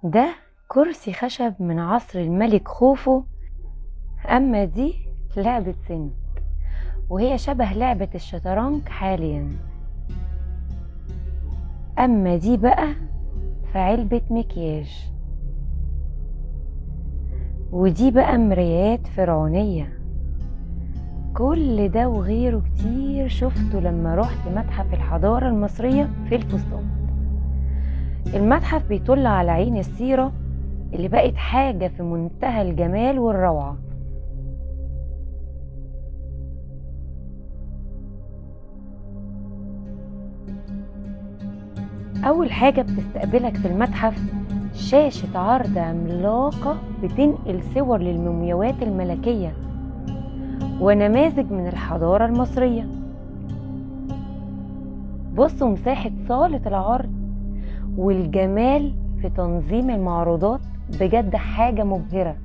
ده كرسي خشب من عصر الملك خوفو. اما دي لعبة سن، وهي شبه لعبة الشطرنج حاليا. اما دي بقى فعلبة مكياج، ودي بقى مرايات فرعونية. كل ده وغيره كتير شفته لما رحت متحف الحضارة المصرية في الفسطاط. المتحف بيطل على عين السيرة اللي بقت حاجة في منتهى الجمال والروعة. أول حاجة بتستقبلك في المتحف شاشة عرض عملاقة بتنقل صور للمومياوات الملكية ونماذج من الحضارة المصرية. بصوا مساحة صالة العرض والجمال في تنظيم المعروضات، بجد حاجة مبهرة.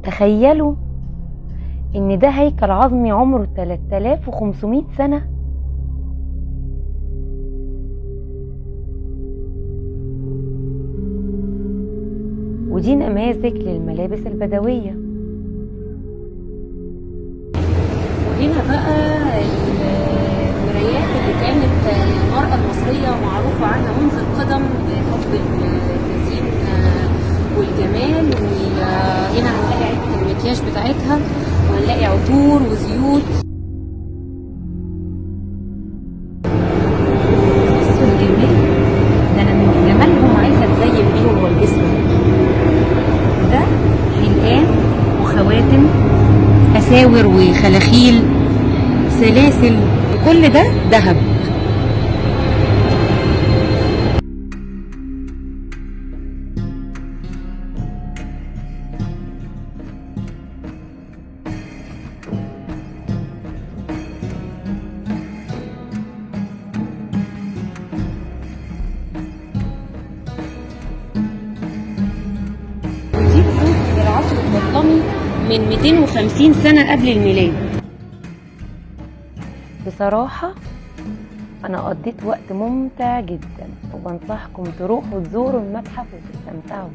تخيلوا ان ده هيكل عظمي عمره 3500 سنة. ودي نماذج للملابس البدوية. وهنا بقى المرايات اللي كانت المرأة المصرية معروفة عنها منذ القدم بحب التزيين والجمال. وهنا هنلاقي علبة المكياج بتاعتها، وهنلاقي عطور وزيوت. بصوا الجمال ده، انا من جمالهم عايزة اتزين بيهم والبسهم. ده حلقان وخواتم، أساور وخلاخيل، سلاسل، وكل ده ذهب. ودي فلوس من العصر البطلمي من 250 سنة قبل الميلاد. بصراحة أنا قضيت وقت ممتع جدا، وبنصحكم تروحوا تزوروا المتحف وتستمتعوا.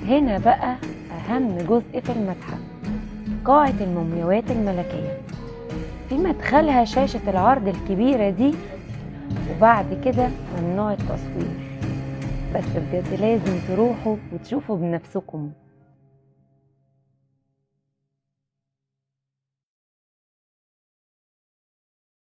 هنا بقى أهم جزء في المتحف، قاعة المومياوات الملكية. في مدخلها شاشة العرض الكبيرة دي، وبعد كده ممنوع التصوير، بس بجد لازم تروحوا وتشوفوا بنفسكم.